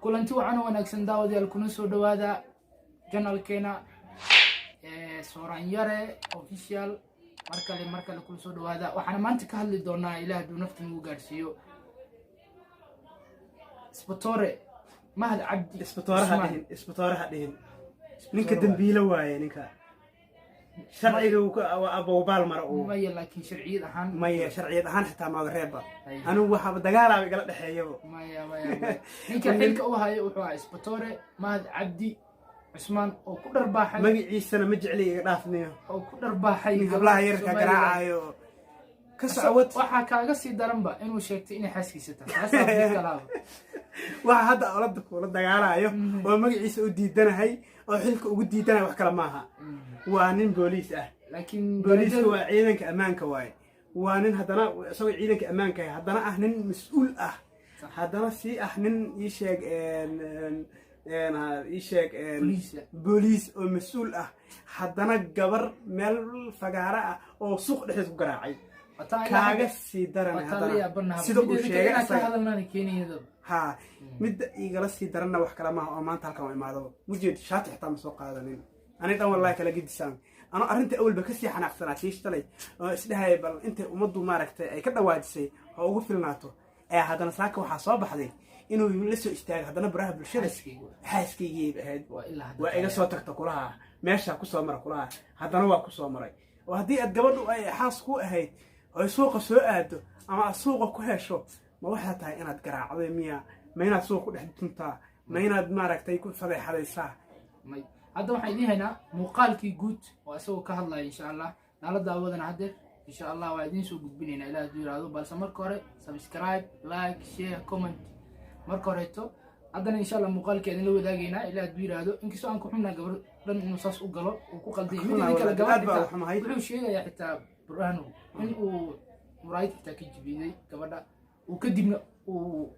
kulanti wacan wanaagsan daawadayaal kuna soo dhawaada channelkeena Soran Yare official markale kuna soo dhawaada waxaan maanta ka hadli doonaa Ilaahay duu nafta nagu gaarsiiyo Spotore Mahad Cabdi Spotore hadhihin ninka dambiilo waaye ninka sharciga waa Abu Balmar oo maya laakiin sharciyad ahaan xitaa ma reeba anu waxa dagaal igala dhaxeeyo maya ninka xilka u hayo wuxuu ahaa Spotore Mahad Cabdi Usman oo ku dharbaaxay magaciisana ma jecli iga dhaafniyo oo ku dharbaaxay gablaha yarka garaacayo ka socod waxa kaaga sii daranba inuu sheegtay in xaaskiisa tahay waxa hadda olada kula dagaalayo oo magaciisa u diidanahay oo xilka ugu diidanahay wax kala maaha waa nin booliis ah laakiin booliisku waa ciidanka ammaanka waaye waa nin haddana isagoo ciidanka ammaanka ah haddana ah nin mas'uul ah haddana si ah nin ii sheeg booliis oo mas'uul ah haddana gabar meel fagaara ah oo suuq dhexdiisa ku garaacay kaaga sii daran haddana sida uu sheegay ha midda igala sii daranna wax kala maaha oo maanta halkan imaado mujeed shaati xitaa ma soo qaadanin أنا دام والله كلا جد سام أنا أرنت أول بكسي حنقصنا تيش تلي إسده بل أنت ومضوا ماركت كده واجسي هو في الناتو هذا نساك وحصاب حدي إنه لسه استاج هذا نبره بالشرس حاسكي يجيب هاد وإذا صوتك تقولها ماشى كوسا مرة كلها هذا نوع كوسا مرة وهدي أتقبلوا أي حاسكو هيد أي سوق سؤال أما السوق كهشو ما واحد هاي أنا تقرأ عظيمية ما هنا سوق ده تنتا ما هنا ماركت يكون فضيح هذا الساعة هذا waxaan idin haynaa muuqaalkii guud oo asoo ka hadlay insha Allah nala daawadana hadda insha Allah waa idin soo gudbinayna Ilaahay u yiraahdo balse marka hore subscribe like share comment marka hore to hadana insha Allah muuqaalkeena la wadaagayna Ilaahay u yiraahdo inkastoo aan ku xumnaa gabar dhan inuu saas u galo oo ku qalday mid kala gabar wuxuu sheegaya xitaa Burhanu in uu muraayadta ka jibiyay gabadha uu kadibna uu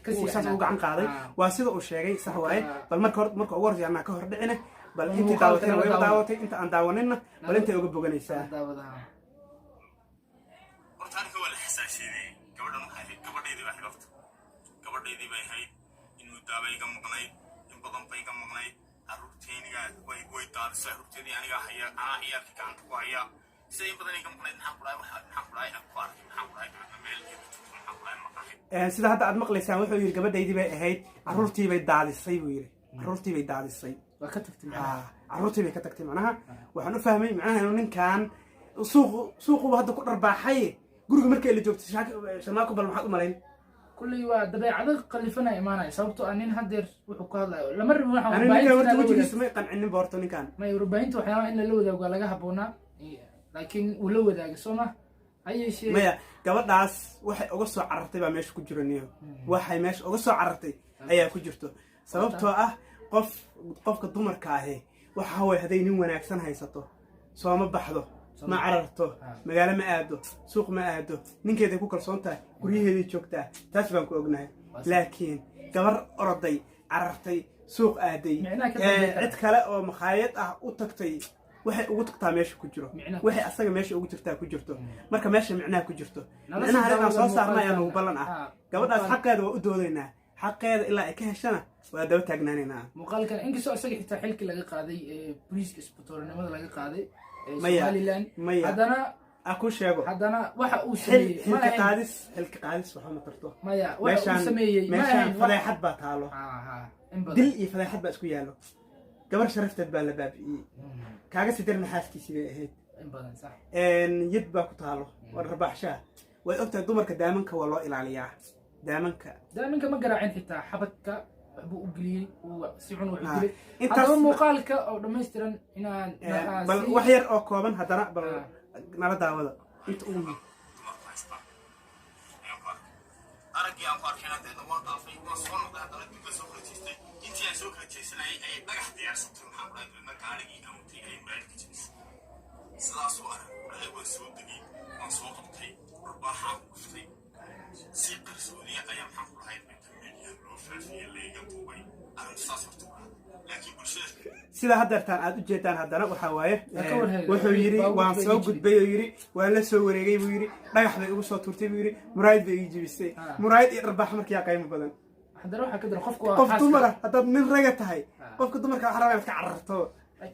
كسيسان وقعن قاضي واسيد وشيء سهواي بل مركو أورز يعني كهر دعنا بل أنت دعوتنا ويا دعوتي أنت عن دعواننا بل أنت يوجب بجنيسة. وتعرف هو الحساسية دي قبل ما هاي قبل يدي واحد وقت قبل يدي باي هاي إنه دعوي كم مقنعي إن بدم باي كم مقنعي الروتين قاعد وي تارس الروتين يعني قاعد هي هي في كان قوية سيد بدني كم مقنعي نحقلاي أكبر نحقلاي ميل sida hadda aad maqlaysaan wuxuu yiri gabadhaydii bay ahayd carruurtii bay daalisay buu yiri carruurtii bay daalisay waa ka tagtay carruurtii bay ka tagtay macnaha waxaan u fahmay macnaha inuu ninkan suuqu hadda ku dharbaaxay guriga markay la joogto shanaako bal maxaad u malayn kulli waa dabeecado qalifana imaanay sababtoo aan nin hadeer wuxuu ka hadlayo lama rabin waxa uu baahinta wajigiisa ma qancinin boorto ninkan ma warbaahinta waxyaabo in la wadaago laga haboona laakiin uu la wadaago Soomaa maya gabadhaas waxay uga soo carartay baa meesha ku jiraniyo waxay meesha uga soo carartay ayaa ku jirto sababtoo ah qofka dumarka ah waxa way haday nin wanaagsan haysato soo ma baxdo ma cararto magaalo ma aado suuq ma aado ninkeeda ku kalsoon tahay guriyaheeda joogtaa taas baan ku ognahay laakiin gabar oroday carartay suuq aaday cid kale oo makhaayad ah u tagtay waxay ugu tagtaa meesha ku jiro waxay asaga meesha ugu jirtaa ku jirto marka meesha macnaha ku jirto macnaha aan soo saarnay aan ugu ballan ah gabadhaas xaqeeda waa u doodaynaa xaqeeda ilaa ay ka heshana waa daba taagnaanaynaa muuqaalkan inkastoo asaga xitaa xilki laga qaaday booliiska Spotore-nimada laga qaaday Somaliland hadana aku sheego hadana waxa uu sameeyay xilka qaadis waxa ma tarto maya waxa uu sameeyay meesha fadeexad baa taalo dil iyo fadeexad baa isku yaalo gabar sharafteed baa la baabi'iyay kaaga sidirna xaaskiisii bay ahayd in badan sax yid baa ku taalo war rabaxsha way ogtahay dumarka daamanka waa loo ilaaliyaa daamanka ma garaacin xitaa xabadka waxbuu u geliyay uu si xun u dilay inta muuqaalka oo dhameystiran inaan bal wax yar oo kooban hadana bal nala daawada inta uu aragii aan farkina deedo waa dhaafay waa soo noqday hadana dib soo korjeestay intii aan soo korjeesanay ay dhagax diyaarsatay maxaa ku dhahay ma gaarigii aan u tigay maadka jibis sidaas oo ah waa soo degay waan soo qabtay waxaan ku ftay si qarsoodiya ayaa maxaa ku dhahay media loo faafiyay leega duubay aan saas horta laakiin bulshada sida hadartaan aad u jeedaan hadana waxa waaye wuxuu yiri waan soo gudbay oo yiri waan la soo wareegay buu yiri dhagax bay ugu soo turtay buu yiri muraayad bay ii jibisay muraayad iyo dharbax markii aqaymo badan haddana waxaa ka dara qofku qof dumar ah haddaad nin raga tahay qofka dumarka waxaa rabaa inaad ka cararto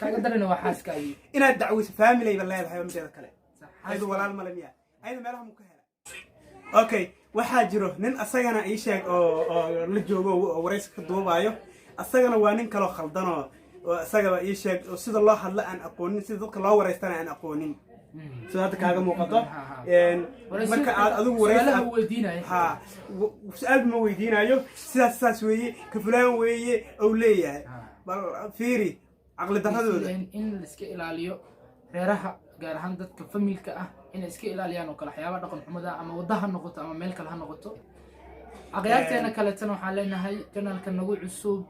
kaaga darina waa xaaskaagii inaad dacwayso family ba leedahay mideeda kale ayadu walaal male miya ayadu meelaha mu ka hela okay waxaa jiro nin asagana ii sheeg oo la joogo oo waraysi ka duubaayo asagana waa nin kaloo khaldanoo asagaba ii sheeg oo sida loo hadla aan aqoonin sida dadka loo waraystana aan aqoonin sida hadda kaaga muuqato marka aad adigu waraysi ha su'aal ma weydiinayo sidaas weeye ka fulaan weeye oo leeyahay bal fiiri aqli daradooda in la iska ilaaliyo reeraha gaar ahaan dadka familka ah in iska ilaaliyaan oo kala waxyaabo dhaqan xumada ama wadaha noqoto ama meel kale ha noqoto aqyaarteena kale tan waxaan leenahay channelka nagu cusub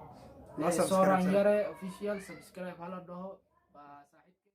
Soran Yare official subscribe hala dhaho